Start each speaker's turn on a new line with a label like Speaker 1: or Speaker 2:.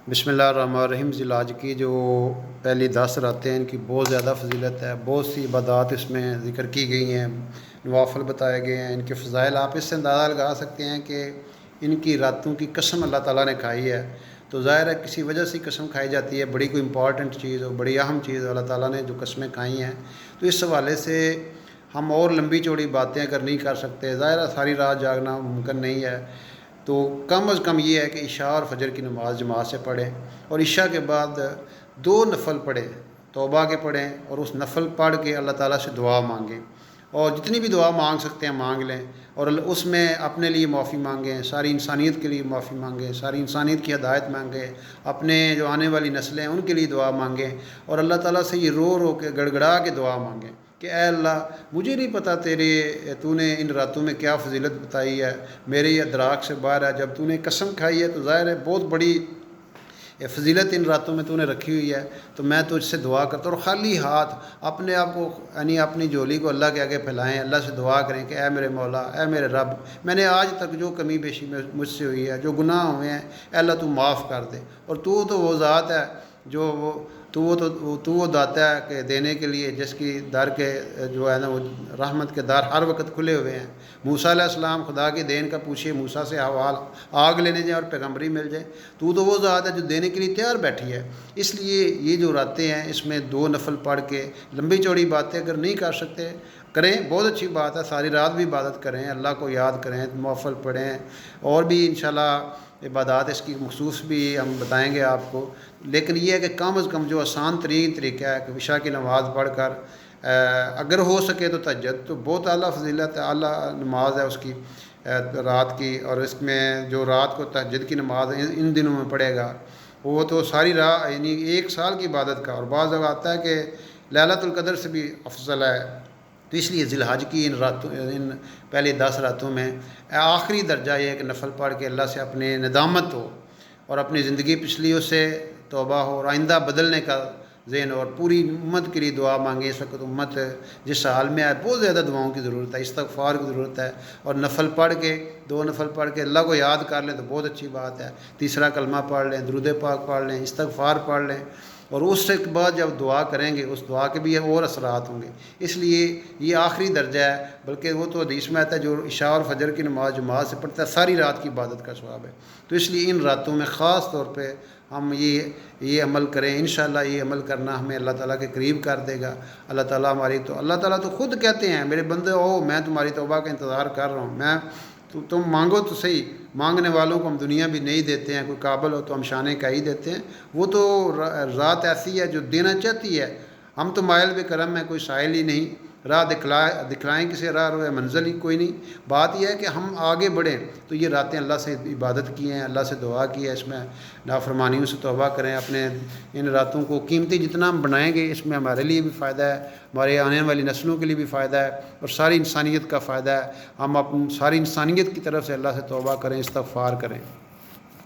Speaker 1: بسم اللہ الرحمن الرحیم۔ ذی الحج کی جو پہلی 10 راتیں ہیں ان کی بہت زیادہ فضیلت ہے، بہت سی عبادات اس میں ذکر کی گئی ہیں، نوافل بتائے گئے ہیں، ان کے فضائل آپ اس سے اندازہ لگا سکتے ہیں کہ ان کی راتوں کی قسم اللہ تعالیٰ نے کھائی ہے۔ تو ظاہر ہے کسی وجہ سے قسم کھائی جاتی ہے، بڑی کوئی امپورٹنٹ چیز ہو، بڑی اہم چیز ہو، اللہ تعالیٰ نے جو قسمیں کھائی ہیں، تو اس حوالے سے ہم اور لمبی چوڑی باتیں اگر نہیں کر سکتے، ظاہر ہے ساری رات جاگنا ممکن نہیں ہے، تو کم از کم یہ ہے کہ عشاء اور فجر کی نماز جماعت سے پڑھیں، اور عشاء کے بعد 2 نفل پڑھیں، توبہ کے پڑھیں، اور اس نفل پڑھ کے اللہ تعالیٰ سے دعا مانگیں، اور جتنی بھی دعا مانگ سکتے ہیں مانگ لیں، اور اس میں اپنے لیے معافی مانگیں، ساری انسانیت کے لیے معافی مانگیں، ساری انسانیت کی ہدایت مانگیں، اپنے جو آنے والی نسلیں ہیں ان کے لیے دعا مانگیں، اور اللہ تعالیٰ سے یہ رو رو کے گڑ گڑا کے دعا مانگیں کہ اے اللہ مجھے نہیں پتہ تو نے ان راتوں میں کیا فضیلت بتائی ہے، میرے یہ ادراک سے باہر ہے، جب تو نے قسم کھائی ہے تو ظاہر ہے بہت بڑی فضیلت ان راتوں میں تو نے رکھی ہوئی ہے، تو میں تو اس سے دعا کرتا ہوں، اور خالی ہاتھ اپنے آپ کو یعنی اپنی جھولی کو اللہ کے آگے پھیلائیں، اللہ سے دعا کریں کہ اے میرے مولا، اے میرے رب، میں نے آج تک جو کمی بیشی میں مجھ سے ہوئی ہے، جو گناہ ہوئے ہیں، اے اللہ تو معاف کر دے، اور تو وہ ذات ہے جو تو وہ داتا ہے کہ دینے کے لیے، جس کی در کے جو ہے نا وہ رحمت کے در ہر وقت کھلے ہوئے ہیں۔ موسیٰ علیہ السلام خدا کی دین کا پوچھیے، موسیٰ سے حوال آگ لینے جائیں اور پیغمبری مل جائے، تو وہ ذات ہے جو دینے کے لیے تیار بیٹھی ہے۔ اس لیے یہ جو راتیں ہیں اس میں 2 نفل پڑھ کے لمبی چوڑی باتیں اگر نہیں کر سکتے کریں، بہت اچھی بات ہے، ساری رات بھی عبادت کریں، اللہ کو یاد کریں، نوافل پڑھیں، اور بھی انشاءاللہ عبادات اس کی مخصوص بھی ہم بتائیں گے آپ کو، لیکن یہ ہے کہ کم از کم جو آسان ترین طریقہ ہے کہ عشاء کی نماز پڑھ کر اگر ہو سکے تو تہجد، تو بہت اعلیٰ فضیلت ہے، اعلیٰ نماز ہے اس کی رات کی، اور اس میں جو رات کو تہجد کی نماز ان دنوں میں پڑھے گا وہ تو ساری رات یعنی 1 سال کی عبادت کا، اور بعض جگہ آتا ہے کہ لیلۃ القدر سے بھی افضل ہے۔ تو اس لیے ذی الحج کی ان پہلی 10 راتوں میں آخری درجہ یہ ہے کہ نفل پڑھ کے اللہ سے اپنے ندامت ہو، اور اپنی زندگی پچھلیوں سے توبہ ہو، اور آئندہ بدلنے کا ذہن، اور پوری امت کے لیے دعا مانگے۔ اس وقت امت جس حال میں آئے بہت زیادہ دعاؤں کی ضرورت ہے، استغفار کی ضرورت ہے، اور نفل پڑھ کے 2 نفل پڑھ کے اللہ کو یاد کر لیں تو بہت اچھی بات ہے، تیسرا کلمہ پڑھ لیں، درود پاک پڑھ لیں، استغفار پڑھ لیں، اور اس سے بعد جب دعا کریں گے اس دعا کے بھی اور اثرات ہوں گے۔ اس لیے یہ آخری درجہ ہے، بلکہ وہ تو حدیث میں آتا ہے جو عشاء اور فجر کی نماز جماعت سے پڑھتا ہے ساری رات کی عبادت کا ثواب ہے۔ تو اس لیے ان راتوں میں خاص طور پہ ہم یہ عمل کریں، انشاءاللہ یہ عمل کرنا ہمیں اللہ تعالیٰ کے قریب کر دے گا۔ اللہ تعالیٰ اللہ تعالیٰ تو خود کہتے ہیں میرے بندے میں تمہاری توبہ کا انتظار کر رہا ہوں، تم مانگو تو صحیح، مانگنے والوں کو ہم دنیا بھی نہیں دیتے ہیں، کوئی قابل ہو تو ہم شانے کا ہی دیتے ہیں، وہ تو ذات ایسی ہے جو دینا چاہتی ہے، ہم تو مائل بے کرم ہیں، کوئی سائل ہی نہیں، راہ دکھلائیں کسے راہ روئے منزل ہی کوئی نہیں۔ بات یہ ہے کہ ہم آگے بڑھیں، تو یہ راتیں اللہ سے عبادت کی ہیں، اللہ سے دعا کی ہے، اس میں نافرمانیوں سے توبہ کریں، اپنے ان راتوں کو قیمتی جتنا ہم بنائیں گے اس میں ہمارے لیے بھی فائدہ ہے، ہمارے آنے والی نسلوں کے لیے بھی فائدہ ہے، اور ساری انسانیت کا فائدہ ہے۔ ہم ساری انسانیت کی طرف سے اللہ سے توبہ کریں، استغفار کریں۔